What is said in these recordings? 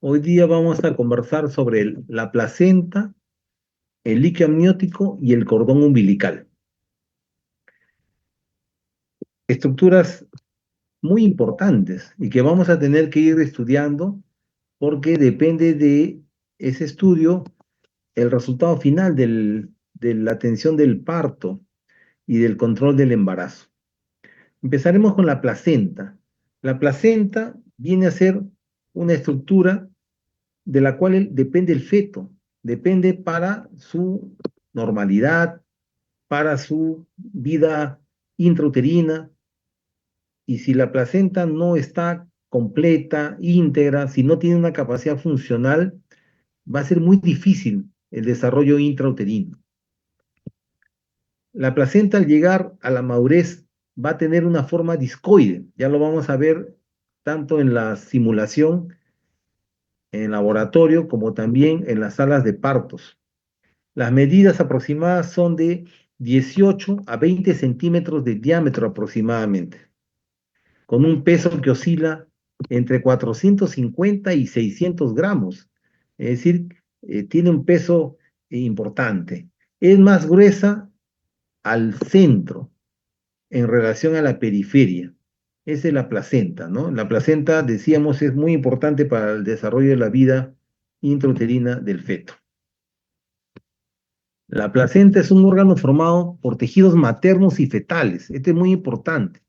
Hoy día vamos a conversar sobre la placenta, el líquido amniótico y el cordón umbilical. Estructuras muy importantes y que vamos a tener que ir estudiando porque depende de ese estudio el resultado final de la atención del parto y del control del embarazo. Empezaremos con la placenta. La placenta viene a ser una estructura de la cual depende el feto, depende para su normalidad, para su vida intrauterina, y si la placenta no está completa, íntegra, si no tiene una capacidad funcional, va a ser muy difícil el desarrollo intrauterino. La placenta al llegar a la madurez va a tener una forma discoide, ya lo vamos a ver tanto en la simulación en laboratorio como también en las salas de partos. Las medidas aproximadas son de 18 a 20 centímetros de diámetro aproximadamente, con un peso que oscila entre 450 y 600 gramos. Es decir, tiene un peso importante. Es más gruesa al centro en relación a la periferia. Esa es la placenta, ¿no? La placenta, decíamos, es muy importante para el desarrollo de la vida intrauterina del feto. La placenta es un órgano formado por tejidos maternos y fetales. Este es muy importante.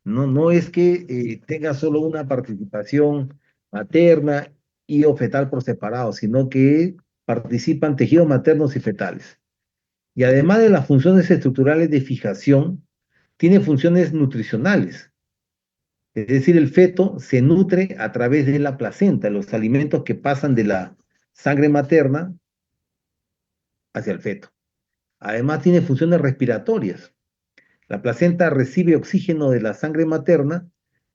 No es que tenga solo una participación materna y o fetal por separado, sino que participan tejidos maternos y fetales. Y además de las funciones estructurales de fijación, tiene funciones nutricionales. Es decir, el feto se nutre a través de la placenta, los alimentos que pasan de la sangre materna hacia el feto. Además tiene funciones respiratorias. La placenta recibe oxígeno de la sangre materna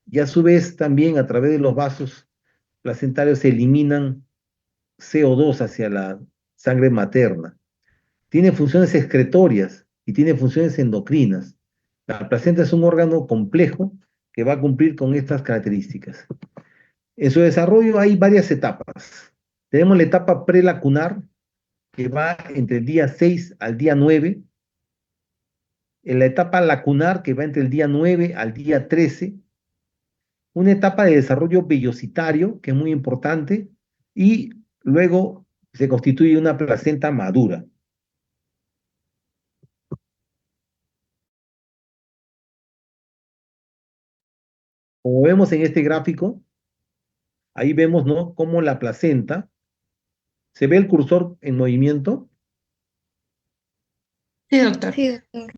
y a su vez también a través de los vasos placentarios se eliminan CO2 hacia la sangre materna. Tiene funciones excretorias y tiene funciones endocrinas. La placenta es un órgano complejo que va a cumplir con estas características. En su desarrollo hay varias etapas. Tenemos la etapa prelacunar, que va entre el día 6 al día 9, en la etapa lacunar, que va entre el día 9 al día 13, una etapa de desarrollo vellocitario, que es muy importante, y luego se constituye una placenta madura. Como vemos en este gráfico, ahí vemos, ¿no?, cómo la placenta, se ve el cursor en movimiento. Sí, doctor. Sí, doctor.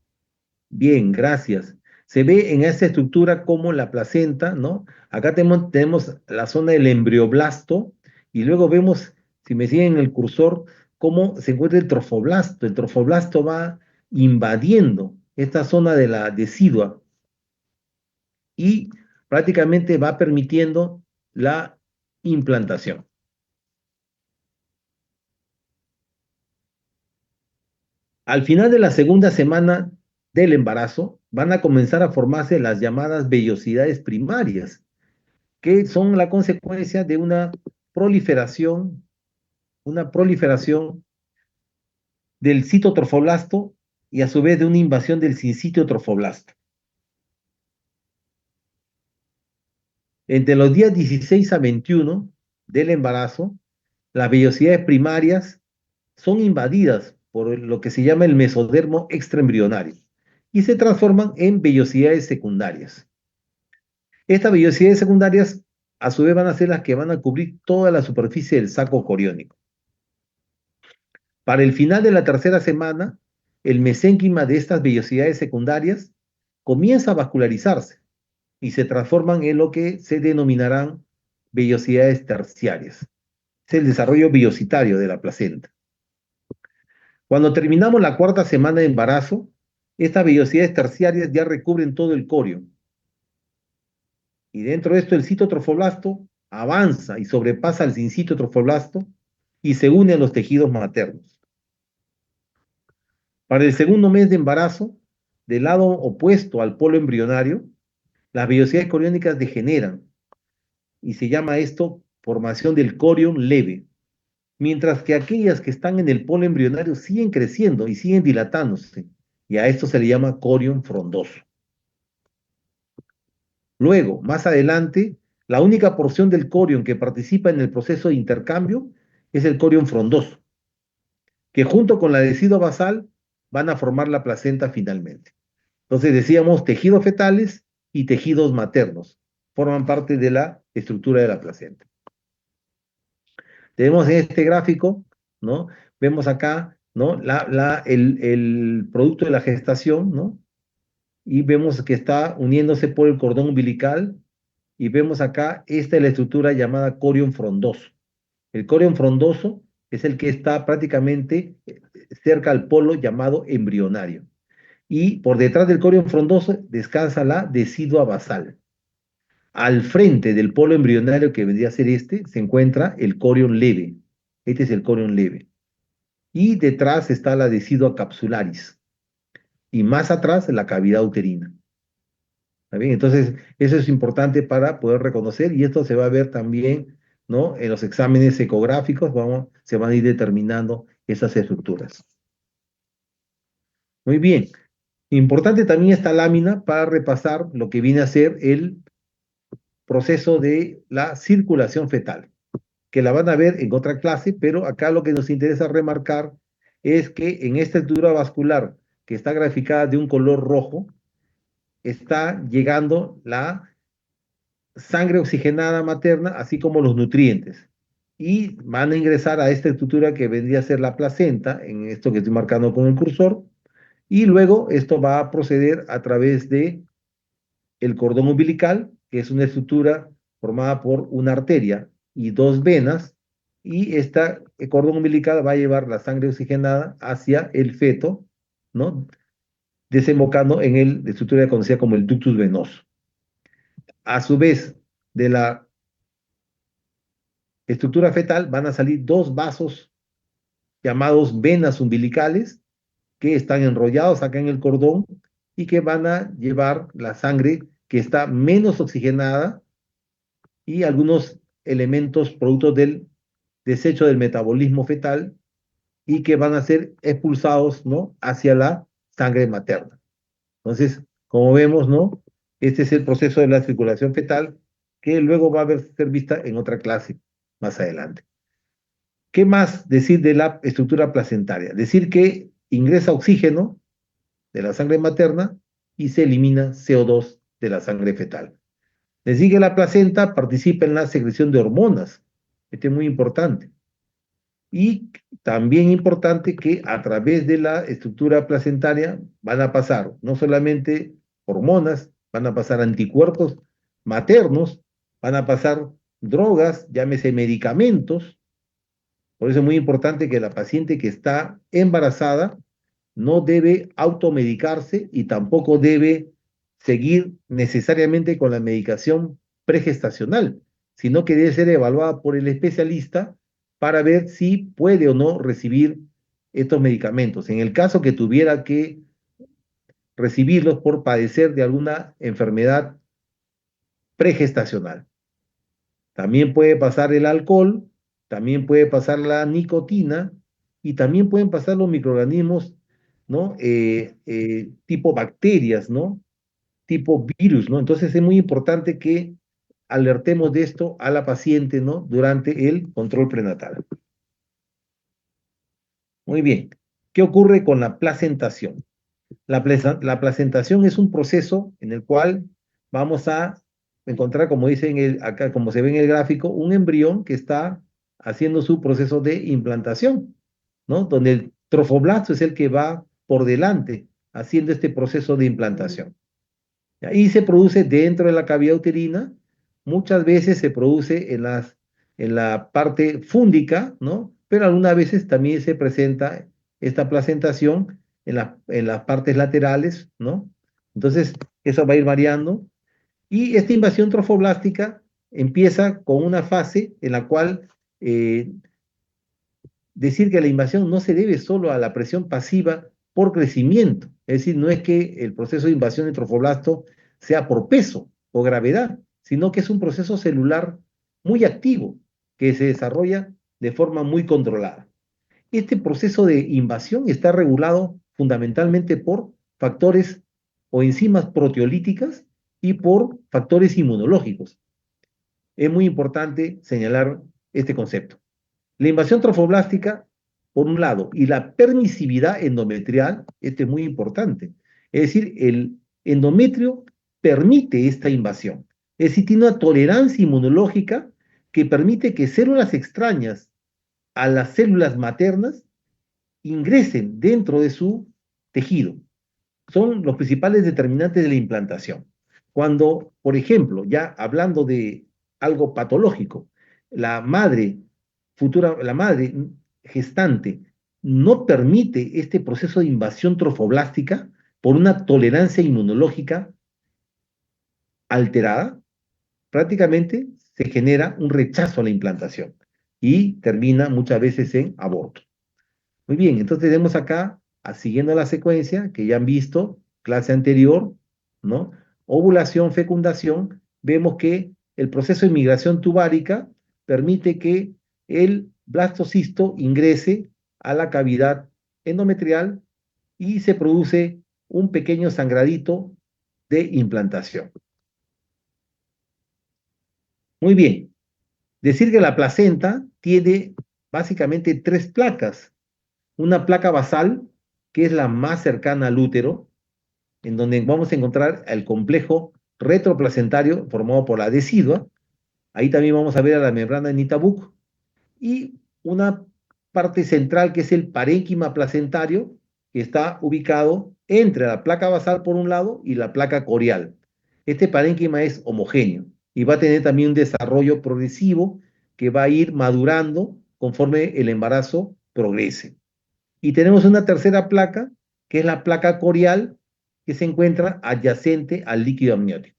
Bien, gracias. Se ve en esta estructura como la placenta, ¿no? Acá tenemos la zona del embrioblasto y luego vemos, si me siguen el cursor, cómo se encuentra el trofoblasto. El trofoblasto va invadiendo esta zona de la decidua y prácticamente va permitiendo la implantación. Al final de la segunda semana del embarazo, van a comenzar a formarse las llamadas vellosidades primarias, que son la consecuencia de una proliferación del citotrofoblasto y a su vez de una invasión del sincitio trofoblasto. Entre los días 16 a 21 del embarazo, las vellosidades primarias son invadidas por lo que se llama el mesodermo extraembrionario y se transforman en vellosidades secundarias. Estas vellosidades secundarias, a su vez, van a ser las que van a cubrir toda la superficie del saco coriónico. Para el final de la tercera semana, el mesénquima de estas vellosidades secundarias comienza a vascularizarse y se transforman en lo que se denominarán vellosidades terciarias. Es el desarrollo vellocitario de la placenta. Cuando terminamos la cuarta semana de embarazo, estas vellosidades terciarias ya recubren todo el corio. Y dentro de esto el citotrofoblasto avanza y sobrepasa al sincitiotrofoblasto y se une a los tejidos maternos. Para el segundo mes de embarazo, del lado opuesto al polo embrionario, las vellosidades coriónicas degeneran y se llama esto formación del corion leve, mientras que aquellas que están en el polo embrionario siguen creciendo y siguen dilatándose, y a esto se le llama corion frondoso. Luego, más adelante, la única porción del corion que participa en el proceso de intercambio es el corion frondoso, que junto con la decidua basal van a formar la placenta finalmente. Entonces decíamos tejidos fetales y tejidos maternos forman parte de la estructura de la placenta. Tenemos en este gráfico, ¿no? Vemos acá, ¿no? El producto de la gestación, ¿no? Y vemos que está uniéndose por el cordón umbilical, y vemos acá, esta es la estructura llamada corion frondoso. El corion frondoso es el que está prácticamente cerca al polo llamado embrionario. Y por detrás del corion frondoso descansa la decidua basal. Al frente del polo embrionario, que vendría a ser este, se encuentra el corion leve. Este es el corion leve. Y detrás está la decidua capsularis. Y más atrás la cavidad uterina. ¿Está bien? Entonces, eso es importante para poder reconocer, y esto se va a ver también, ¿no? En los exámenes ecográficos se van a ir determinando esas estructuras. Muy bien. Importante también esta lámina para repasar lo que viene a ser el proceso de la circulación fetal, que la van a ver en otra clase, pero acá lo que nos interesa remarcar es que en esta estructura vascular, que está graficada de un color rojo, está llegando la sangre oxigenada materna, así como los nutrientes. Y van a ingresar a esta estructura que vendría a ser la placenta, en esto que estoy marcando con el cursor, y luego esto va a proceder a través de el cordón umbilical, que es una estructura formada por una arteria y dos venas, y este cordón umbilical va a llevar la sangre oxigenada hacia el feto, ¿no? Desembocando en la estructura conocida como el ductus venoso. A su vez, de la estructura fetal van a salir dos vasos llamados venas umbilicales, que están enrollados acá en el cordón y que van a llevar la sangre que está menos oxigenada y algunos elementos productos del desecho del metabolismo fetal, y que van a ser expulsados, ¿no? Hacia la sangre materna. Entonces, como vemos, ¿no? Este es el proceso de la circulación fetal, que luego va a ser vista en otra clase más adelante. ¿Qué más decir de la estructura placentaria? Decir que ingresa oxígeno de la sangre materna y se elimina CO2 de la sangre fetal. Decir que la placenta participa en la secreción de hormonas. Esto es muy importante. Y también importante que a través de la estructura placentaria van a pasar no solamente hormonas, van a pasar anticuerpos maternos, van a pasar drogas, llámese medicamentos. Por eso es muy importante que la paciente que está embarazada no debe automedicarse y tampoco debe seguir necesariamente con la medicación pregestacional, sino que debe ser evaluada por el especialista para ver si puede o no recibir estos medicamentos. En el caso que tuviera que recibirlos por padecer de alguna enfermedad pregestacional. También puede pasar el alcohol, también puede pasar la nicotina, y también pueden pasar los microorganismos, ¿no? Tipo bacterias, ¿no? Tipo virus, ¿no? Entonces es muy importante que alertemos de esto a la paciente, ¿no? Durante el control prenatal. Muy bien. ¿Qué ocurre con la placentación? La placentación es un proceso en el cual vamos a encontrar, como dice acá, como se ve en el gráfico, un embrión que está haciendo su proceso de implantación, ¿no? Donde el trofoblasto es el que va por delante haciendo este proceso de implantación. Y se produce dentro de la cavidad uterina, muchas veces se produce en la parte fúndica, ¿no? Pero algunas veces también se presenta esta placentación en las partes laterales, ¿no? Entonces, eso va a ir variando. Y esta invasión trofoblástica empieza con una fase en la cual decir que la invasión no se debe solo a la presión pasiva por crecimiento. Es decir, no es que el proceso de invasión de trofoblasto sea por peso o gravedad, sino que es un proceso celular muy activo, que se desarrolla de forma muy controlada. Este proceso de invasión está regulado fundamentalmente por factores o enzimas proteolíticas y por factores inmunológicos. Es muy importante señalar este concepto. La invasión trofoblástica, por un lado, y la permisividad endometrial, este es muy importante. Es decir, el endometrio permite esta invasión. Es decir, tiene una tolerancia inmunológica que permite que células extrañas a las células maternas ingresen dentro de su tejido. Son los principales determinantes de la implantación. Cuando, por ejemplo, ya hablando de algo patológico, la madre gestante no permite este proceso de invasión trofoblástica por una tolerancia inmunológica alterada, prácticamente se genera un rechazo a la implantación y termina muchas veces en aborto. Muy bien, entonces tenemos acá, siguiendo la secuencia que ya han visto, clase anterior, ¿no? Ovulación, fecundación, vemos que el proceso de migración tubárica permite que el blastocisto ingrese a la cavidad endometrial y se produce un pequeño sangradito de implantación. Muy bien, decir que la placenta tiene básicamente tres placas. Una placa basal, que es la más cercana al útero, en donde vamos a encontrar el complejo retroplacentario formado por la decidua. Ahí también vamos a ver a la membrana de Nitabuk. Y una parte central que es el parénquima placentario, que está ubicado entre la placa basal por un lado y la placa corial. Este parénquima es homogéneo y va a tener también un desarrollo progresivo que va a ir madurando conforme el embarazo progrese. Y tenemos una tercera placa, que es la placa corial, que se encuentra adyacente al líquido amniótico.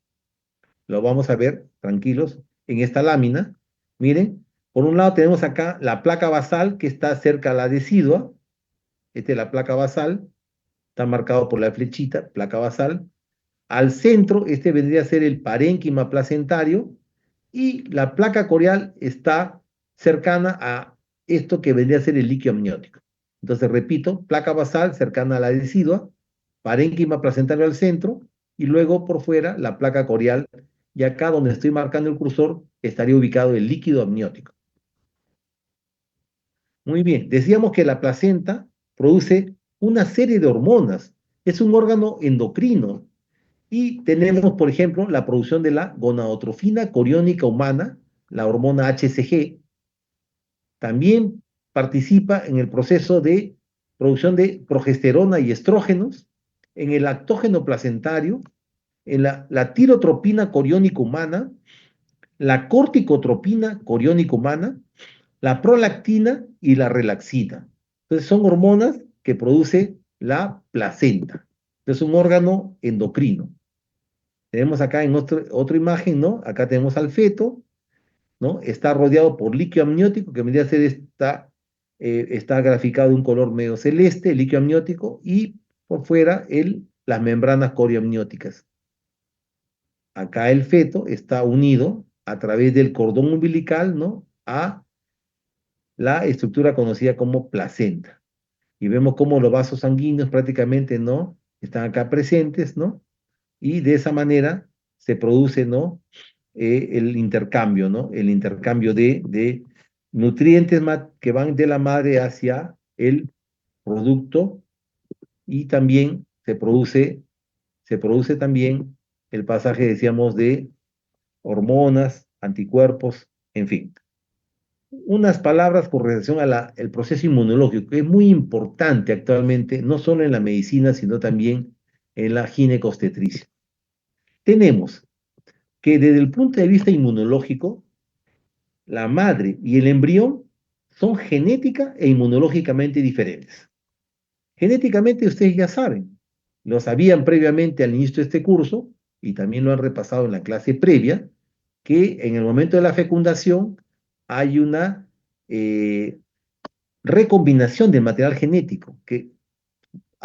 Lo vamos a ver, tranquilos, en esta lámina. Miren, por un lado tenemos acá la placa basal, que está cerca a la decidua. Esta es la placa basal, está marcado por la flechita, placa basal. Al centro, este vendría a ser el parénquima placentario, y la placa corial está cercana a esto que vendría a ser el líquido amniótico. Entonces, repito, placa basal cercana a la decidua, parénquima placentario al centro, y luego por fuera la placa corial, y acá donde estoy marcando el cursor estaría ubicado el líquido amniótico. Muy bien, decíamos que la placenta produce una serie de hormonas, es un órgano endocrino, y tenemos, por ejemplo, la producción de la gonadotrofina coriónica humana, la hormona HCG. También participa en el proceso de producción de progesterona y estrógenos, en el lactógeno placentario, en la tirotropina coriónica humana, la corticotropina coriónica humana, la prolactina y la relaxina. Entonces son hormonas que produce la placenta. Es un órgano endocrino. Tenemos acá en otra imagen, ¿no? Acá tenemos al feto, ¿no? Está rodeado por líquido amniótico, que vendría a ser está graficado de un color medio celeste, el líquido amniótico, y por fuera las membranas corioamnióticas. Acá el feto está unido a través del cordón umbilical, ¿no? A la estructura conocida como placenta. Y vemos cómo los vasos sanguíneos prácticamente, ¿no? Están acá presentes, ¿no? Y de esa manera se produce, ¿no? El intercambio, ¿no? El intercambio de nutrientes que van de la madre hacia el producto, y también se produce también el pasaje, decíamos, de hormonas, anticuerpos, en fin. Unas palabras con relación al proceso inmunológico, que es muy importante actualmente, no solo en la medicina, sino también en la ginecobstetricia. Tenemos que desde el punto de vista inmunológico, la madre y el embrión son genética e inmunológicamente diferentes. Genéticamente ustedes ya saben, lo sabían previamente al inicio de este curso y también lo han repasado en la clase previa, que en el momento de la fecundación hay una recombinación del material genético que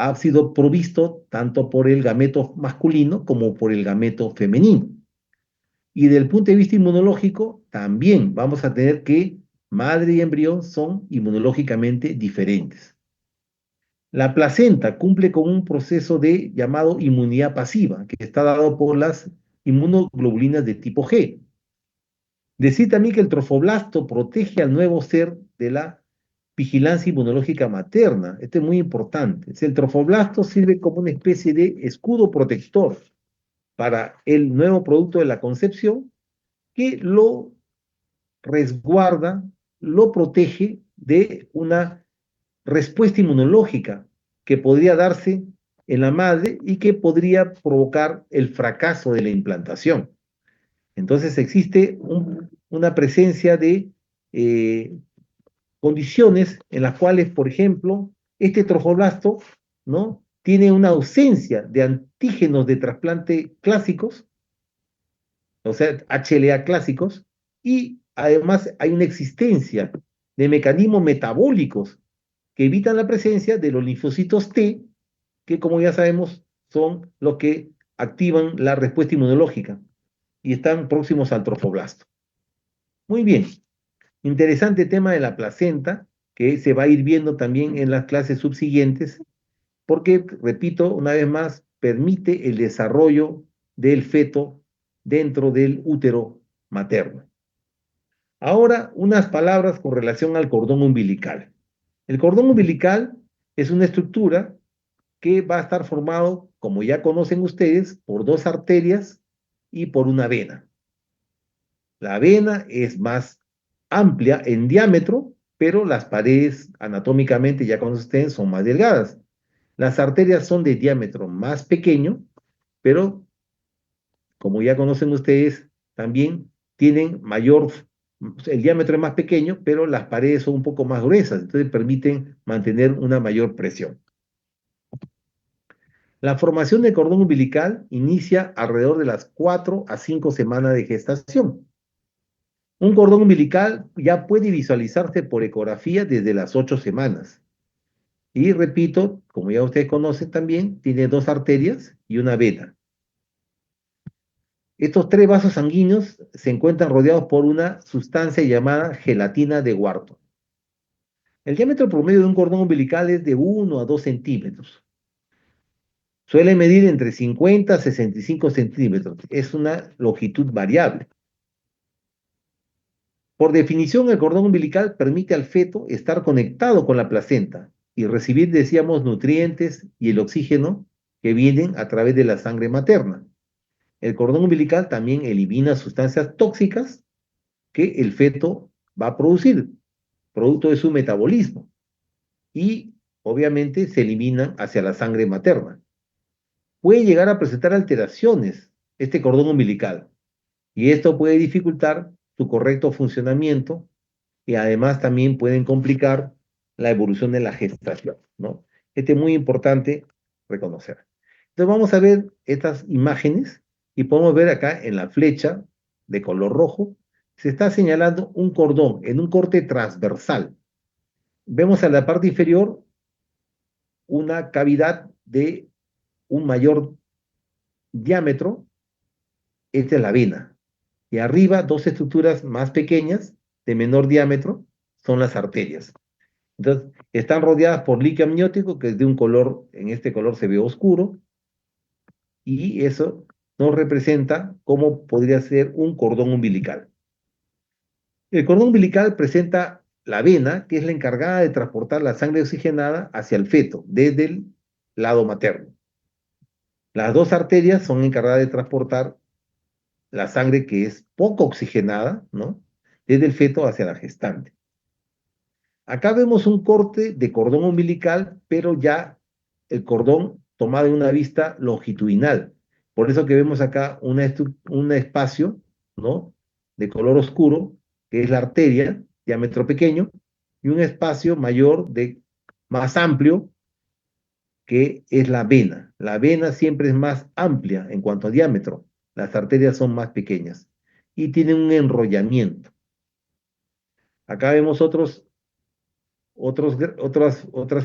ha sido provisto tanto por el gameto masculino como por el gameto femenino. Y desde el punto de vista inmunológico, también vamos a tener que madre y embrión son inmunológicamente diferentes. La placenta cumple con un proceso de llamado inmunidad pasiva, que está dado por las inmunoglobulinas de tipo G. Decir también que el trofoblasto protege al nuevo ser de la vigilancia inmunológica materna. Esto es muy importante. El trofoblasto sirve como una especie de escudo protector para el nuevo producto de la concepción que lo resguarda, lo protege de una respuesta inmunológica que podría darse en la madre y que podría provocar el fracaso de la implantación. Entonces existe una presencia de condiciones en las cuales, por ejemplo, este trofoblasto, ¿no? Tiene una ausencia de antígenos de trasplante clásicos, o sea, HLA clásicos, y además hay una existencia de mecanismos metabólicos que evitan la presencia de los linfocitos T, que como ya sabemos son los que activan la respuesta inmunológica y están próximos al trofoblasto. Muy bien, interesante tema de la placenta, que se va a ir viendo también en las clases subsiguientes, porque, repito, una vez más, permite el desarrollo del feto dentro del útero materno. Ahora, unas palabras con relación al cordón umbilical. El cordón umbilical es una estructura que va a estar formado, como ya conocen ustedes, por dos arterias y por una vena. La vena es más amplia en diámetro, pero las paredes anatómicamente, ya conocen ustedes, son más delgadas. Las arterias son de diámetro más pequeño, pero como ya conocen ustedes, también tienen mayor, el diámetro es más pequeño, pero las paredes son un poco más gruesas, entonces permiten mantener una mayor presión. La formación del cordón umbilical inicia alrededor de las 4 a 5 semanas de gestación. Un cordón umbilical ya puede visualizarse por ecografía desde las 8 semanas. Y repito, como ya ustedes conocen también, tiene dos arterias y una vena. Estos tres vasos sanguíneos se encuentran rodeados por una sustancia llamada gelatina de Wharton. El diámetro promedio de un cordón umbilical es de 1 a 2 centímetros. Suele medir entre 50 a 65 centímetros. Es una longitud variable. Por definición, el cordón umbilical permite al feto estar conectado con la placenta y recibir, decíamos, nutrientes y el oxígeno que vienen a través de la sangre materna. El cordón umbilical también elimina sustancias tóxicas que el feto va a producir, producto de su metabolismo, y obviamente se eliminan hacia la sangre materna. Puede llegar a presentar alteraciones este cordón umbilical, y esto puede dificultar su correcto funcionamiento y además también pueden complicar la evolución de la gestación, ¿no? Este es muy importante reconocer. Entonces vamos a ver estas imágenes y podemos ver acá en la flecha de color rojo, se está señalando un cordón en un corte transversal. Vemos en la parte inferior una cavidad de un mayor diámetro, esta es la vena, y arriba dos estructuras más pequeñas de menor diámetro son las arterias. Entonces, están rodeadas por líquido amniótico, que es de un color, en este color se ve oscuro, y eso nos representa cómo podría ser un cordón umbilical. El cordón umbilical presenta la vena, que es la encargada de transportar la sangre oxigenada hacia el feto, desde el lado materno. Las dos arterias son encargadas de transportar la sangre que es poco oxigenada, ¿no? Desde el feto hacia la gestante. Acá vemos un corte de cordón umbilical, pero ya el cordón tomado en una vista longitudinal. Por eso que vemos acá un espacio, ¿no? De color oscuro, que es la arteria, diámetro pequeño, y un espacio mayor, más amplio, que es la vena. La vena siempre es más amplia en cuanto a diámetro. Las arterias son más pequeñas y tienen un enrollamiento. Acá vemos otras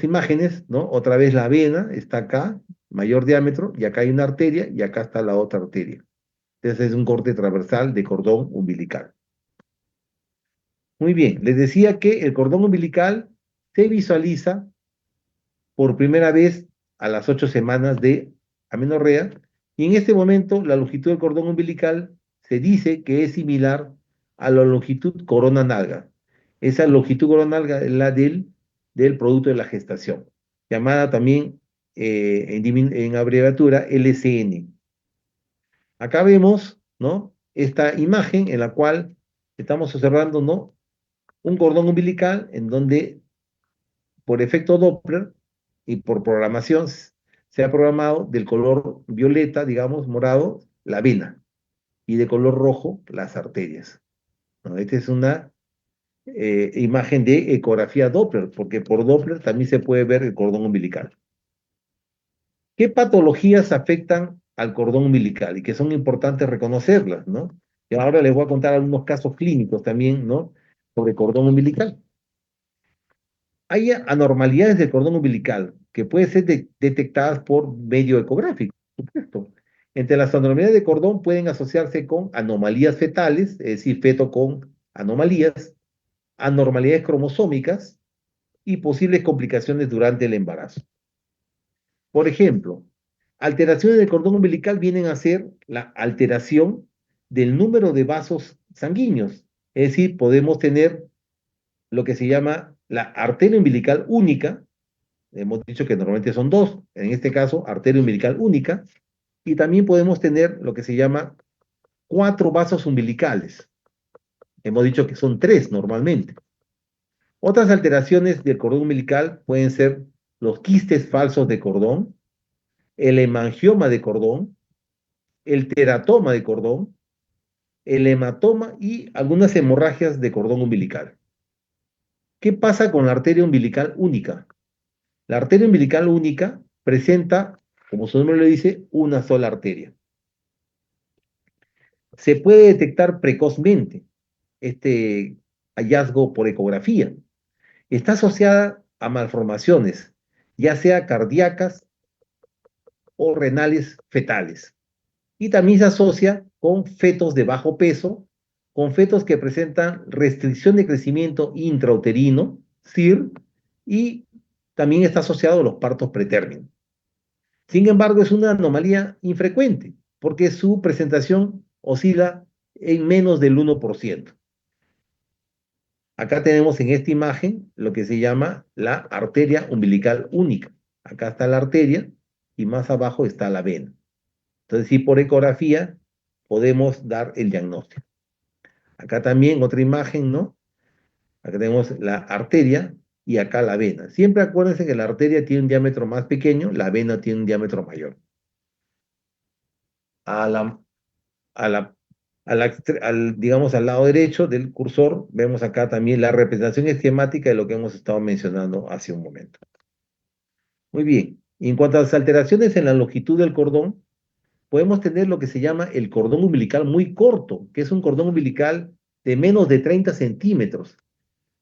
imágenes, ¿no? Otra vez la vena está acá, mayor diámetro, y acá hay una arteria, y acá está la otra arteria. Entonces es un corte transversal de cordón umbilical. Muy bien, les decía que el cordón umbilical se visualiza por primera vez a las 8 semanas de amenorrea, y en este momento la longitud del cordón umbilical se dice que es similar a la longitud corona-nalga. Esa longitud corona-nalga es la del producto de la gestación, llamada también en abreviatura LCN. Acá vemos, ¿no? Esta imagen en la cual estamos observando, ¿no? Un cordón umbilical en donde por efecto Doppler y por programación se ha programado del color violeta, digamos, morado, la vena, y de color rojo, las arterias, ¿no? Esta es una imagen de ecografía Doppler, porque por Doppler también se puede ver el cordón umbilical. ¿Qué patologías afectan al cordón umbilical y que son importantes reconocerlas, ¿no? Y ahora les voy a contar algunos casos clínicos también, ¿no? Sobre cordón umbilical. Hay anormalidades del cordón umbilical que pueden ser detectadas por medio ecográfico, por supuesto. Entre las anormalidades de cordón pueden asociarse con anomalías fetales, es decir, feto con anomalías, anormalidades cromosómicas y posibles complicaciones durante el embarazo. Por ejemplo, alteraciones del cordón umbilical vienen a ser la alteración del número de vasos sanguíneos. Es decir, podemos tener lo que se llama la arteria umbilical única. Hemos dicho que normalmente son dos, en este caso, arteria umbilical única, y también podemos tener lo que se llama cuatro vasos umbilicales. Hemos dicho que son tres normalmente. Otras alteraciones del cordón umbilical pueden ser los quistes falsos de cordón, el hemangioma de cordón, el teratoma de cordón, el hematoma y algunas hemorragias de cordón umbilical. ¿Qué pasa con la arteria umbilical única? La arteria umbilical única presenta, como su nombre lo dice, una sola arteria. Se puede detectar precozmente este hallazgo por ecografía. Está asociada a malformaciones, ya sea cardíacas o renales fetales. Y también se asocia con fetos de bajo peso, con fetos que presentan restricción de crecimiento intrauterino, CIR, y también está asociado a los partos pretérminos. Sin embargo, es una anomalía infrecuente, porque su presentación oscila en menos del 1%. Acá tenemos en esta imagen lo que se llama la arteria umbilical única. Acá está la arteria y más abajo está la vena. Entonces, sí, por ecografía podemos dar el diagnóstico. Acá también otra imagen, ¿no? Acá tenemos la arteria y acá la vena. Siempre acuérdense que la arteria tiene un diámetro más pequeño, la vena tiene un diámetro mayor. A la, a la, digamos, al lado derecho del cursor, vemos acá también la representación esquemática de lo que hemos estado mencionando hace un momento. Muy bien. Y en cuanto a las alteraciones en la longitud del cordón, podemos tener lo que se llama el cordón umbilical muy corto, que es un cordón umbilical de menos de 30 centímetros,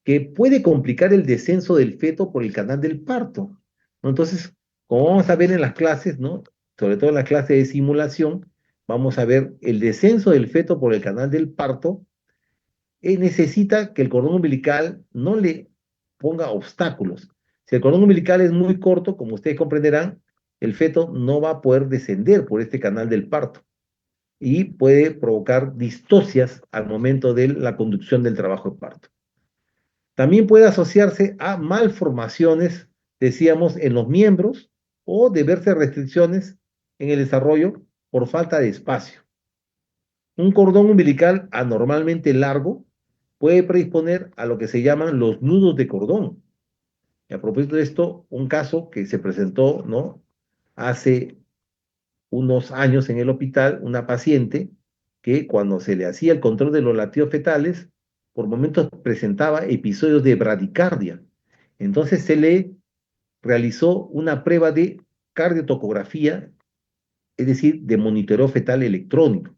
que puede complicar el descenso del feto por el canal del parto, ¿no? Entonces, como vamos a ver en las clases, ¿no? Sobre todo en la clase de simulación, vamos a ver el descenso del feto por el canal del parto. Necesita que el cordón umbilical no le ponga obstáculos. Si el cordón umbilical es muy corto, como ustedes comprenderán, el feto no va a poder descender por este canal del parto y puede provocar distocias al momento de la conducción del trabajo de parto. También puede asociarse a malformaciones, decíamos, en los miembros o deberse restricciones en el desarrollo por falta de espacio. Un cordón umbilical anormalmente largo puede predisponer a lo que se llaman los nudos de cordón. Y a propósito de esto, un caso que se presentó, ¿no? Hace unos años en el hospital, una paciente que cuando se le hacía el control de los latidos fetales, por momentos presentaba episodios de bradicardia. Entonces se le realizó una prueba de cardiotocografía, es decir, de monitoreo fetal electrónico.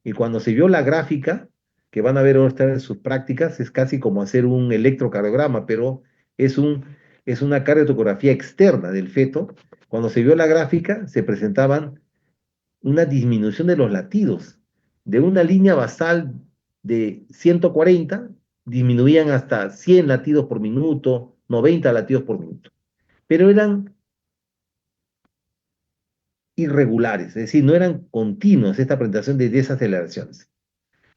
Y cuando se vio la gráfica, que van a ver ahora en sus prácticas, es casi como hacer un electrocardiograma, pero es, un, es una cardiotocografía externa del feto. Cuando se vio la gráfica, se presentaban una disminución de los latidos de una línea basal de 140 disminuían hasta 100 latidos por minuto, 90 latidos por minuto, pero eran irregulares, es decir, no eran continuas esta presentación de desaceleraciones.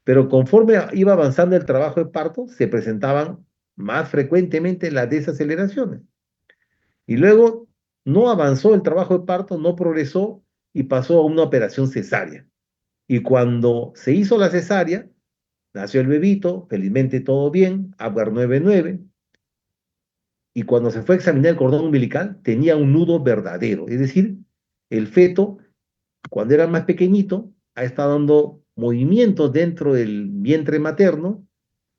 Pero conforme iba avanzando el trabajo de parto, se presentaban más frecuentemente las desaceleraciones. Y luego no avanzó el trabajo de parto, no progresó y pasó a una operación cesárea. Y cuando se hizo la cesárea, nació el bebito, felizmente todo bien, Apgar 99, y cuando se fue a examinar el cordón umbilical, tenía un nudo verdadero, es decir, el feto, cuando era más pequeñito, ha estado dando movimientos dentro del vientre materno,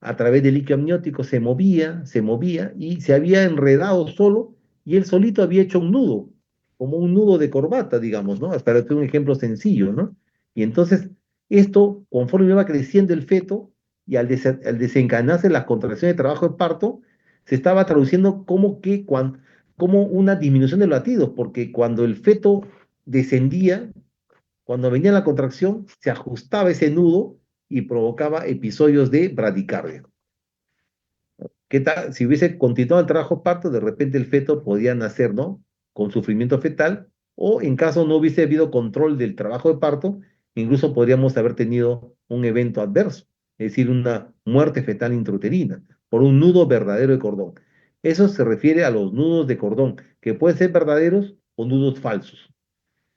a través del líquido amniótico se movía y se había enredado solo y él solito había hecho un nudo, como un nudo de corbata, digamos, ¿no? Para hacer un ejemplo sencillo, ¿no? Y entonces, esto, conforme iba creciendo el feto y al desencadenarse las contracciones de trabajo de parto, se estaba traduciendo como una disminución de los latidos, porque cuando el feto descendía, cuando venía la contracción, se ajustaba ese nudo y provocaba episodios de bradicardia. ¿Qué tal? Si hubiese continuado el trabajo parto, de repente el feto podía nacer, ¿no? Con sufrimiento fetal, o en caso no hubiese habido control del trabajo de parto, incluso podríamos haber tenido un evento adverso, es decir, una muerte fetal intrauterina por un nudo verdadero de cordón. Eso se refiere a los nudos de cordón, que pueden ser verdaderos o nudos falsos.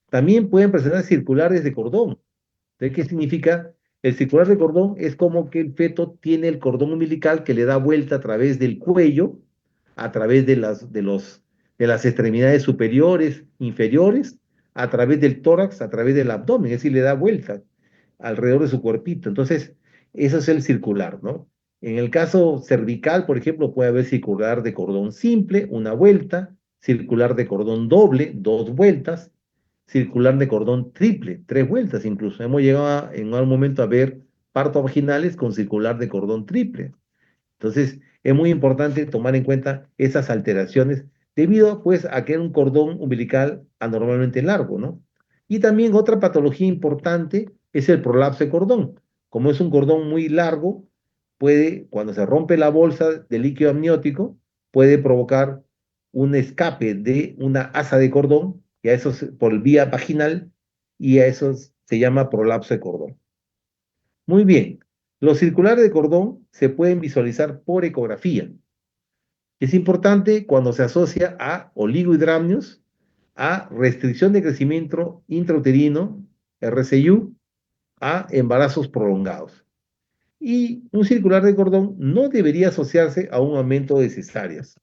También pueden presentar circulares de cordón. ¿De qué significa? El circular de cordón es como que el feto tiene el cordón umbilical que le da vuelta a través del cuello, a través de las extremidades superiores, inferiores, a través del tórax, a través del abdomen, es decir, le da vuelta alrededor de su cuerpito. Entonces, eso es el circular, ¿no? En el caso cervical, por ejemplo, puede haber circular de cordón simple, una vuelta, circular de cordón doble, dos vueltas, circular de cordón triple, tres vueltas incluso. Hemos llegado en algún momento a ver partos vaginales con circular de cordón triple. Entonces, es muy importante tomar en cuenta esas alteraciones debido pues a que era un cordón umbilical anormalmente largo, ¿no? Y también otra patología importante es el prolapso de cordón. Como es un cordón muy largo, cuando se rompe la bolsa de líquido amniótico, puede provocar un escape de una asa de cordón, y a eso por vía vaginal, y a eso se llama prolapso de cordón. Muy bien, los circulares de cordón se pueden visualizar por ecografía. Es importante cuando se asocia a oligohidramnios, a restricción de crecimiento intrauterino, RCU, a embarazos prolongados. Y un circular de cordón no debería asociarse a un aumento de cesáreas.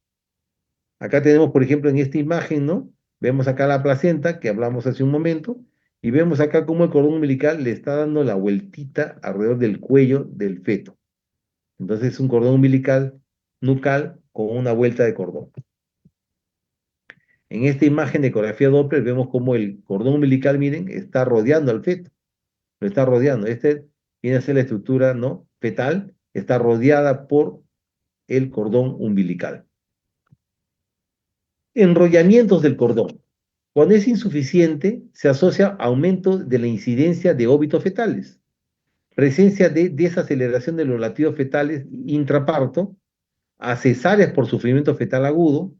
Acá tenemos, por ejemplo, en esta imagen, ¿no? Vemos acá la placenta que hablamos hace un momento y vemos acá cómo el cordón umbilical le está dando la vueltita alrededor del cuello del feto. Entonces es un cordón umbilical nucal con una vuelta de cordón. En esta imagen de ecografía Doppler vemos cómo el cordón umbilical, miren, está rodeando al feto. Lo está rodeando. Este viene a ser la estructura, ¿no? Fetal, está rodeada por el cordón umbilical. Enrollamientos del cordón. Cuando es insuficiente, se asocia a aumento de la incidencia de óbitos fetales, presencia de desaceleración de los latidos fetales intraparto, a cesáreas por sufrimiento fetal agudo,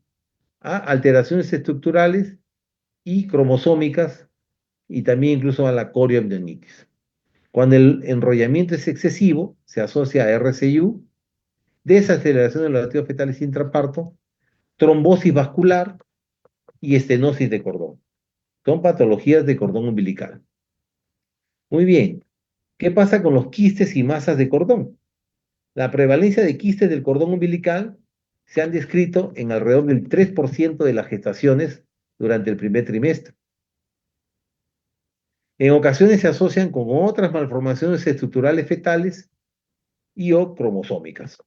a alteraciones estructurales y cromosómicas y también incluso a la corioamnionitis. Cuando el enrollamiento es excesivo, se asocia a RCU, desaceleración de los latidos fetales intraparto, trombosis vascular y estenosis de cordón. Son patologías de cordón umbilical. Muy bien, ¿qué pasa con los quistes y masas de cordón? La prevalencia de quistes del cordón umbilical se han descrito en alrededor del 3% de las gestaciones durante el primer trimestre. En ocasiones se asocian con otras malformaciones estructurales fetales y o cromosómicas.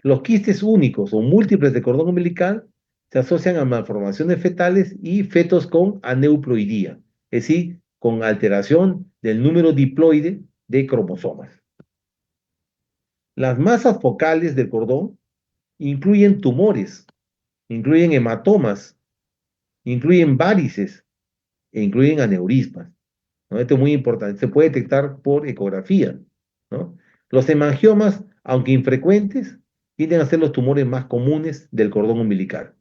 Los quistes únicos o múltiples de cordón umbilical se asocian a malformaciones fetales y fetos con aneuploidía, es decir, con alteración del número diploide de cromosomas. Las masas focales del cordón incluyen tumores, incluyen hematomas, incluyen varices e incluyen aneurismas, ¿no? Esto es muy importante, se puede detectar por ecografía, ¿no? Los hemangiomas aunque infrecuentes, tienden a ser los tumores más comunes del cordón umbilical.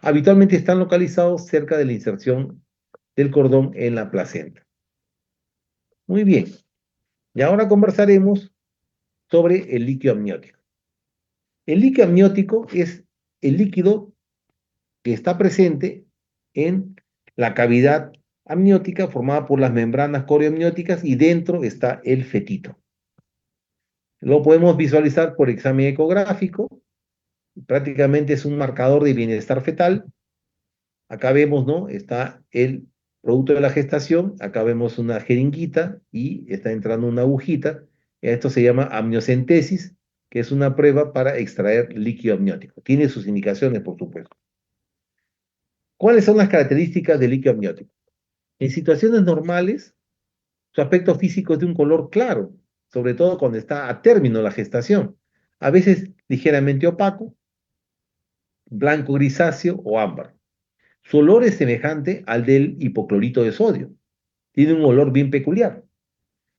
Habitualmente están localizados cerca de la inserción del cordón en la placenta. Muy bien, y ahora conversaremos sobre el líquido amniótico. El líquido amniótico es el líquido que está presente en la cavidad amniótica formada por las membranas corioamnióticas y dentro está el fetito. Lo podemos visualizar por examen ecográfico, prácticamente es un marcador de bienestar fetal. Acá vemos, ¿no? Está el producto de la gestación, acá vemos una jeringuita y está entrando una agujita. Esto se llama amniocentesis, que es una prueba para extraer líquido amniótico. Tiene sus indicaciones, por supuesto. ¿Cuáles son las características del líquido amniótico? En situaciones normales, su aspecto físico es de un color claro, sobre todo cuando está a término la gestación. A veces ligeramente opaco, blanco grisáceo o ámbar. Su olor es semejante al del hipoclorito de sodio. Tiene un olor bien peculiar.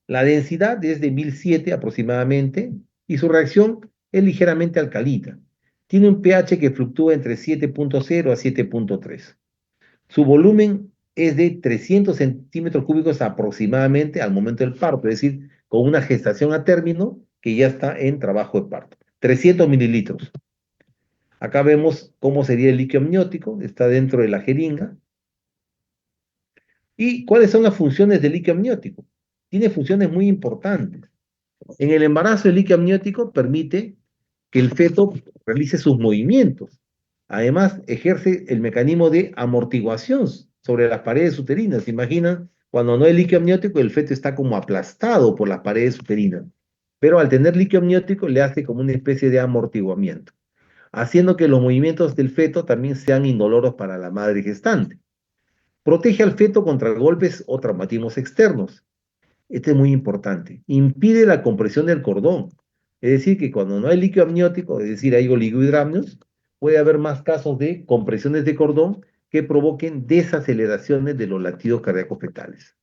La densidad es de 1007 aproximadamente y su reacción es ligeramente alcalina. Tiene un pH que fluctúa entre 7.0 a 7.3. Su volumen es de 300 centímetros cúbicos aproximadamente al momento del parto, es decir, con una gestación a término que ya está en trabajo de parto. 300 mililitros. Acá vemos cómo sería el líquido amniótico, está dentro de la jeringa. ¿Y cuáles son las funciones del líquido amniótico? Tiene funciones muy importantes. En el embarazo, el líquido amniótico permite que el feto realice sus movimientos. Además, ejerce el mecanismo de amortiguación sobre las paredes uterinas. ¿Se imaginan? Cuando no hay líquido amniótico, el feto está como aplastado por las paredes uterinas. Pero al tener líquido amniótico, le hace como una especie de amortiguamiento, haciendo que los movimientos del feto también sean indoloros para la madre gestante. Protege al feto contra golpes o traumatismos externos. Este es muy importante. Impide la compresión del cordón. Es decir, que cuando no hay líquido amniótico, es decir, hay oligohidramnios, puede haber más casos de compresiones de cordón que provoquen desaceleraciones de los latidos cardíacos fetales.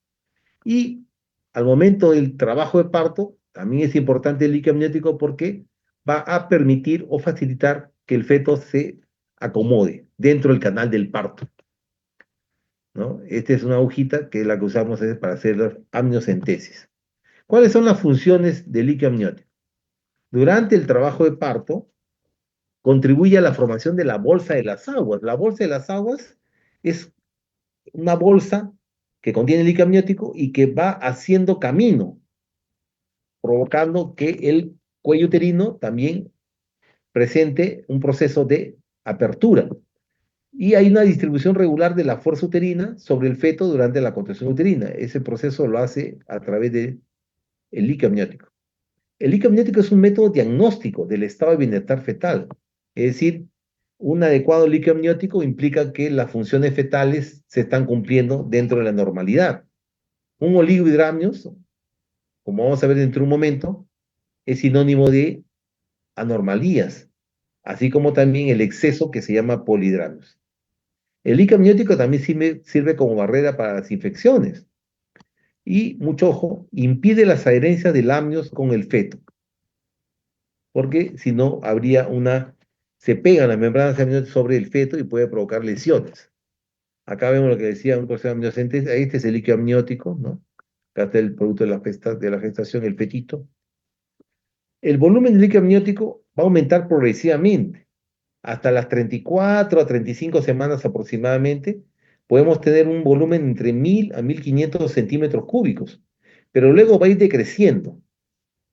Y al momento del trabajo de parto, también es importante el líquido amniótico porque va a permitir o facilitar que el feto se acomode dentro del canal del parto, ¿no? Esta es una agujita que es la que usamos para hacer la amniocentesis. ¿Cuáles son las funciones del líquido amniótico? Durante el trabajo de parto, contribuye a la formación de la bolsa de las aguas. La bolsa de las aguas es una bolsa que contiene líquido amniótico y que va haciendo camino, provocando que el cuello uterino también presente un proceso de apertura. Y hay una distribución regular de la fuerza uterina sobre el feto durante la contracción uterina. Ese proceso lo hace a través del líquido amniótico. El líquido amniótico es un método diagnóstico del estado de bienestar fetal. Es decir, un adecuado líquido amniótico implica que las funciones fetales se están cumpliendo dentro de la normalidad. Un oligohidramnios, como vamos a ver dentro de un momento, es sinónimo de anormalías, así como también el exceso que se llama polihidramnios. El líquido amniótico también sirve como barrera para las infecciones. Y, mucho ojo, impide las adherencias del amnios con el feto, porque si no se pegan las membranas amnióticas sobre el feto y puede provocar lesiones. Acá vemos lo que decía un profesor amniocente, este es el líquido amniótico, ¿no? Acá está el producto de la gestación, el fetito. El volumen del líquido amniótico va a aumentar progresivamente. Hasta las 34 a 35 semanas aproximadamente, podemos tener un volumen entre 1000 a 1500 centímetros cúbicos, pero luego va a ir decreciendo,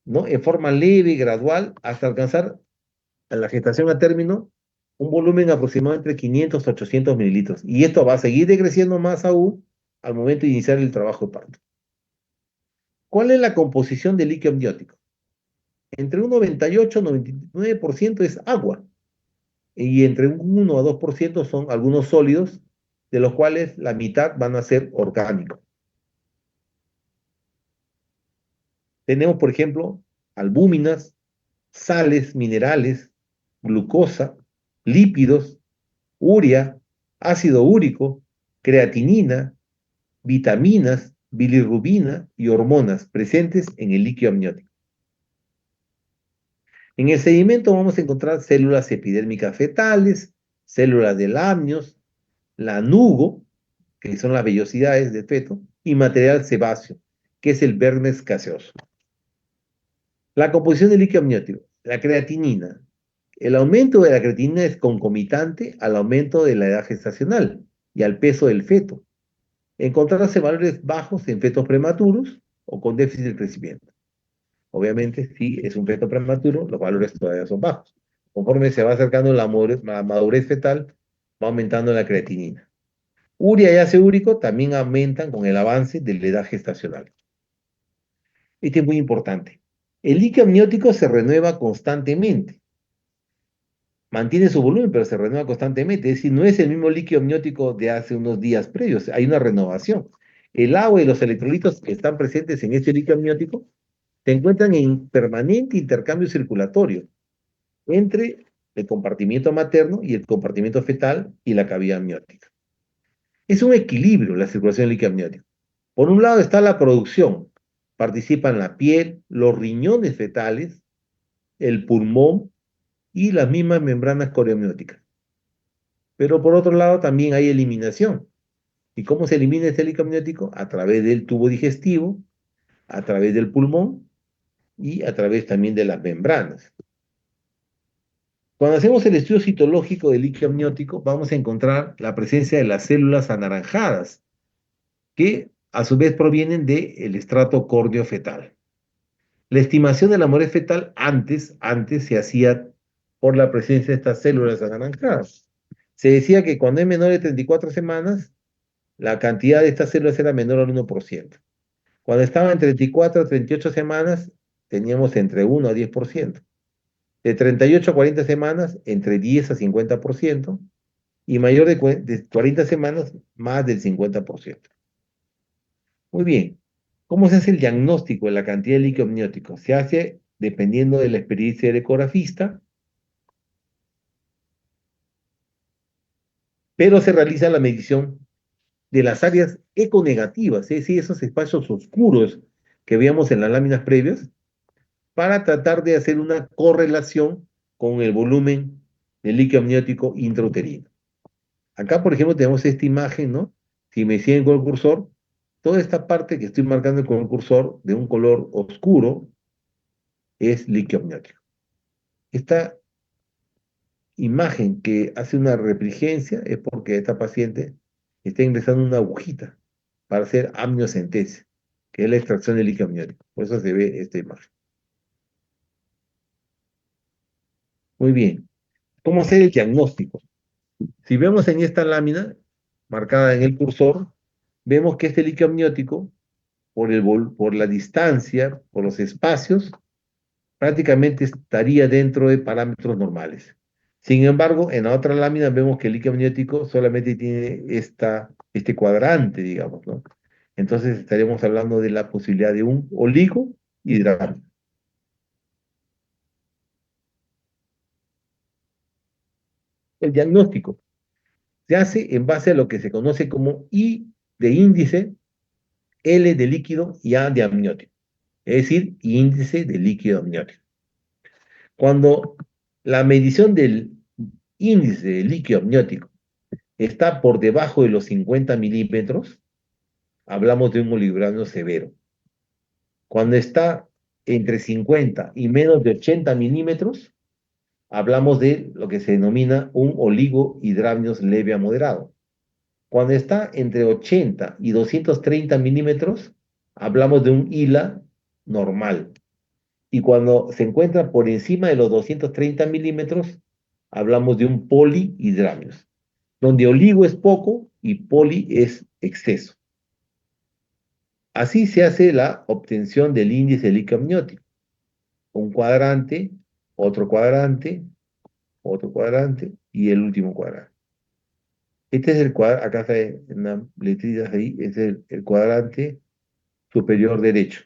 ¿no? En forma leve y gradual hasta alcanzar a la gestación a término un volumen aproximadamente de 500 a 800 mililitros. Y esto va a seguir decreciendo más aún al momento de iniciar el trabajo de parto. ¿Cuál es la composición del líquido amniótico? Entre un 98 y 99% es agua y entre un 1 a 2% son algunos sólidos, de los cuales la mitad van a ser orgánicos. Tenemos, por ejemplo, albúminas, sales, minerales, glucosa, lípidos, urea, ácido úrico, creatinina, vitaminas, bilirrubina y hormonas presentes en el líquido amniótico. En el sedimento vamos a encontrar células epidérmicas fetales, células del amnios, lanugo, que son las vellosidades del feto, y material sebáceo, que es el vermes gaseoso. La composición del líquido amniótico. La creatinina. El aumento de la creatinina es concomitante al aumento de la edad gestacional y al peso del feto. Encontrarse valores bajos en fetos prematuros o con déficit de crecimiento. Obviamente, si es un feto prematuro, los valores todavía son bajos. Conforme se va acercando la madurez fetal, va aumentando la creatinina. Urea y ácido úrico también aumentan con el avance de la edad gestacional. Este es muy importante. El líquido amniótico se renueva constantemente. Mantiene su volumen, pero se renueva constantemente. Es decir, no es el mismo líquido amniótico de hace unos días previos. Hay una renovación. El agua y los electrolitos que están presentes en este líquido amniótico se encuentran en permanente intercambio circulatorio entre el compartimiento materno y el compartimiento fetal y la cavidad amniótica. Es un equilibrio la circulación del líquido amniótico. Por un lado está la producción. Participan la piel, los riñones fetales, el pulmón y las mismas membranas coreamnióticas. Pero por otro lado también hay eliminación. ¿Y cómo se elimina este líquido amniótico? A través del tubo digestivo, a través del pulmón y a través también de las membranas. Cuando hacemos el estudio citológico del líquido amniótico, vamos a encontrar la presencia de las células anaranjadas, que a su vez provienen del estrato córneo fetal. La estimación de la madurez fetal antes se hacía por la presencia de estas células anaranjadas. Se decía que cuando es menor de 34 semanas, la cantidad de estas células era menor al 1%. Cuando estaban en 34 a 38 semanas, teníamos entre 1 a 10%. De 38 a 40 semanas, entre 10 a 50%. Y mayor de 40 semanas, más del 50%. Muy bien. ¿Cómo se hace el diagnóstico de la cantidad de líquido amniótico? Se hace dependiendo de la experiencia del ecografista, pero se realiza la medición de las áreas econegativas, es decir, esos espacios oscuros que veíamos en las láminas previas, para tratar de hacer una correlación con el volumen del líquido amniótico intrauterino. Acá, por ejemplo, tenemos esta imagen, ¿no? Si me siguen con el cursor, toda esta parte que estoy marcando con el cursor de un color oscuro es líquido amniótico. Esta imagen que hace una refrigencia es porque esta paciente está ingresando una agujita para hacer amniocentesis, que es la extracción del líquido amniótico. Por eso se ve esta imagen. Muy bien. ¿Cómo hacer el diagnóstico? Si vemos en esta lámina, marcada en el cursor, vemos que este líquido amniótico, por la distancia, por los espacios, prácticamente estaría dentro de parámetros normales. Sin embargo, en la otra lámina vemos que el líquido amniótico solamente tiene este cuadrante, digamos, ¿no? Entonces estaremos hablando de la posibilidad de un oligo hidráulico. El diagnóstico se hace en base a lo que se conoce como I de índice, L de líquido y A de amniótico, es decir, índice de líquido amniótico. Cuando la medición del índice de líquido amniótico está por debajo de los 50 milímetros, hablamos de un oligohidramio severo. Cuando está entre 50 y menos de 80 milímetros, hablamos de lo que se denomina un oligohidramnios leve a moderado. Cuando está entre 80 y 230 milímetros, hablamos de un ILA normal. Y cuando se encuentra por encima de los 230 milímetros, hablamos de un polihidramnios, donde oligo es poco y poli es exceso. Así se hace la obtención del índice de líquido amniótico. Un cuadrante, otro cuadrante, otro cuadrante y el último cuadrante. Este es el cuadrante, acá está en las letritas ahí, es el cuadrante superior derecho.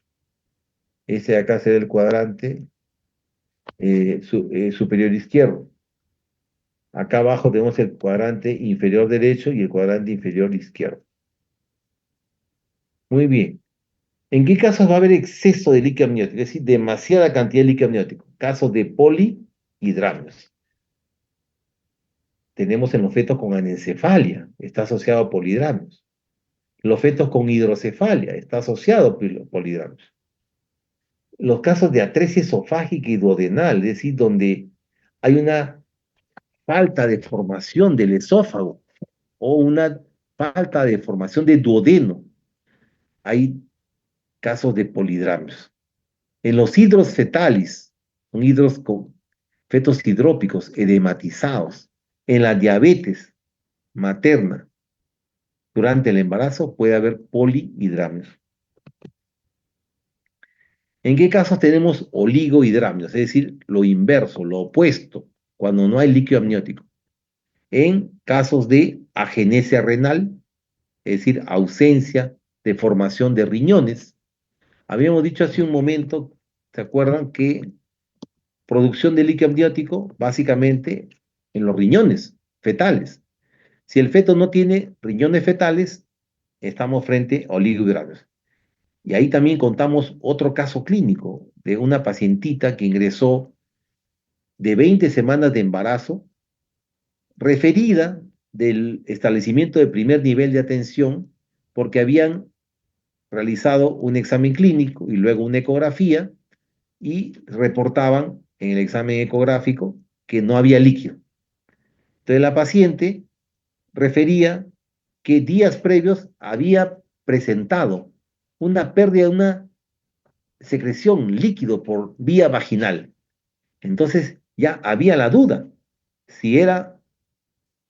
Ese de acá será el cuadrante superior izquierdo. Acá abajo tenemos el cuadrante inferior derecho y el cuadrante inferior izquierdo. Muy bien. ¿En qué casos va a haber exceso de líquido amniótico? Es decir, demasiada cantidad de líquido amniótico. Casos de polihidramios. Tenemos en los fetos con anencefalia, está asociado a polihidramios. Los fetos con hidrocefalia, está asociado a polihidramios. Los casos de atresia esofágica y duodenal, es decir, donde hay una falta de formación del esófago o una falta de formación de duodeno, hay casos de polihidramios. En los hidros fetalis, son hidros con fetos hidrópicos edematizados, en la diabetes materna, durante el embarazo puede haber polihidramios. ¿En qué casos tenemos oligohidramios? Es decir, lo inverso, lo opuesto, cuando no hay líquido amniótico. En casos de agenesia renal, es decir, ausencia de formación de riñones. Habíamos dicho hace un momento, ¿se acuerdan? Que producción de líquido amniótico, básicamente en los riñones fetales. Si el feto no tiene riñones fetales, estamos frente a oligohidramios. Y ahí también contamos otro caso clínico de una pacientita que ingresó de 20 semanas de embarazo, referida del establecimiento de primer nivel de atención, porque habían realizado un examen clínico y luego una ecografía y reportaban en el examen ecográfico que no había líquido. Entonces la paciente refería que días previos había presentado una pérdida de una secreción líquido por vía vaginal. Entonces ya había la duda si era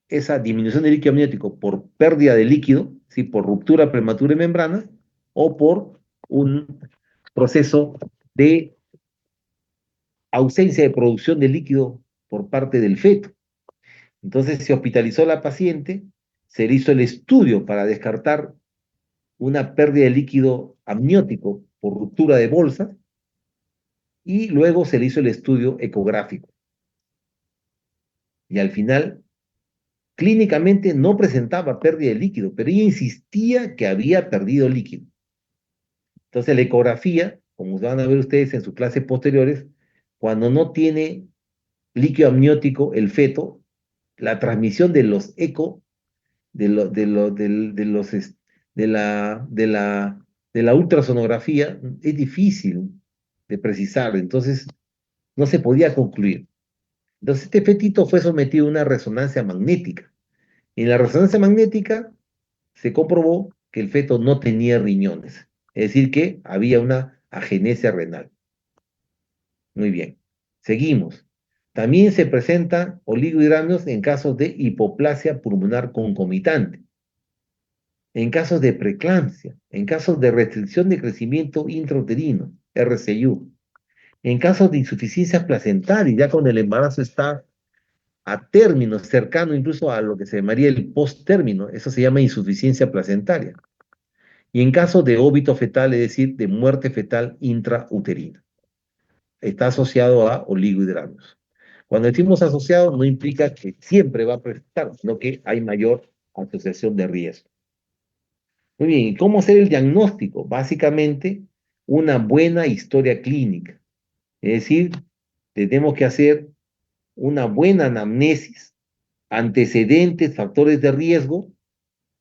esa disminución de líquido amniótico por pérdida de líquido, ¿sí? Por ruptura prematura de membrana o por un proceso de ausencia de producción de líquido por parte del feto. Entonces se hospitalizó a la paciente, se le hizo el estudio para descartar una pérdida de líquido amniótico por ruptura de bolsa y luego se le hizo el estudio ecográfico. Y al final, clínicamente no presentaba pérdida de líquido, pero ella insistía que había perdido líquido. Entonces la ecografía, como van a ver ustedes en sus clases posteriores, cuando no tiene líquido amniótico el feto, la transmisión de los eco, de, lo, de los, de la ultrasonografía es difícil de precisar, entonces no se podía concluir. Entonces este fetito fue sometido a una resonancia magnética. En la resonancia magnética se comprobó que el feto no tenía riñones, es decir, que había una agenesia renal. Muy bien, seguimos. También se presentan oligohidramios en casos de hipoplasia pulmonar concomitante, en casos de preeclampsia, en casos de restricción de crecimiento intrauterino, RCIU, en casos de insuficiencia placentaria, ya cuando el embarazo está a término, cercano incluso a lo que se llamaría el posttérmino, eso se llama insuficiencia placentaria, y en casos de óbito fetal, es decir, de muerte fetal intrauterina. Está asociado a oligohidramios. Cuando decimos asociado, no implica que siempre va a presentar, sino que hay mayor asociación de riesgo. Muy bien, ¿y cómo hacer el diagnóstico? Básicamente, una buena historia clínica. Es decir, tenemos que hacer una buena anamnesis, antecedentes, factores de riesgo,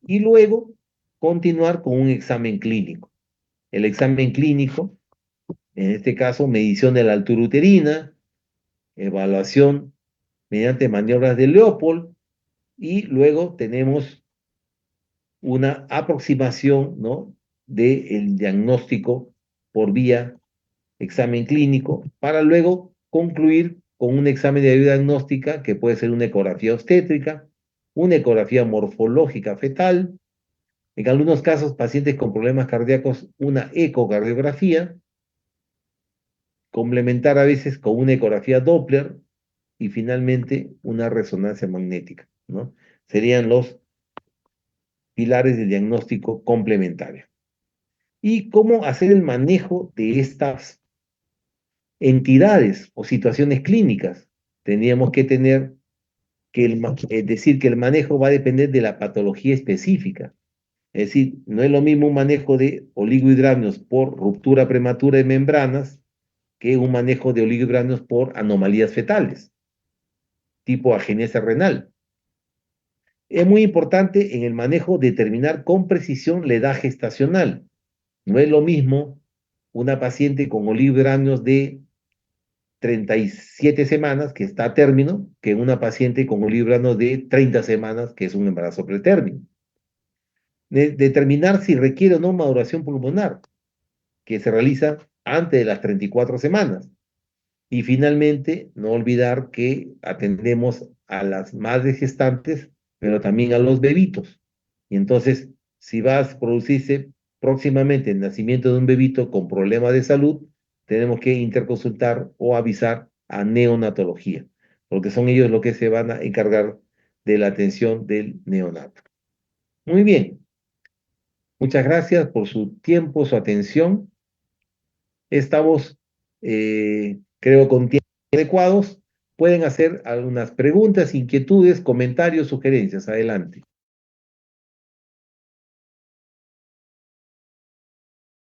y luego continuar con un examen clínico. El examen clínico, en este caso, medición de la altura uterina, evaluación mediante maniobras de Leopold, y luego tenemos una aproximación, ¿no?, del diagnóstico por vía examen clínico, para luego concluir con un examen de ayuda diagnóstica que puede ser una ecografía obstétrica, una ecografía morfológica fetal, en algunos casos pacientes con problemas cardíacos, una ecocardiografía, complementar a veces con una ecografía Doppler y finalmente una resonancia magnética, ¿no? Serían los pilares del diagnóstico complementario. ¿Y cómo hacer el manejo de estas entidades o situaciones clínicas? Tendríamos que tener que decir que el manejo va a depender de la patología específica. Es decir, no es lo mismo un manejo de oligohidramios por ruptura prematura de membranas que un manejo de oligohidramios por anomalías fetales, tipo agenesia renal. Es muy importante en el manejo determinar con precisión la edad gestacional. No es lo mismo una paciente con oligohidramios de 37 semanas, que está a término, que una paciente con oligohidramios de 30 semanas, que es un embarazo pretérmino. Determinar si requiere o no maduración pulmonar, que se realiza antes de las 34 semanas. Y finalmente, no olvidar que atendemos a las madres gestantes, pero también a los bebitos. Y entonces, si vas a producirse próximamente el nacimiento de un bebito con problemas de salud, tenemos que interconsultar o avisar a neonatología, porque son ellos los que se van a encargar de la atención del neonato. Muy bien, muchas gracias por su tiempo, su atención. Estamos, creo, con tiempos adecuados. Pueden hacer algunas preguntas, inquietudes, comentarios, sugerencias. Adelante.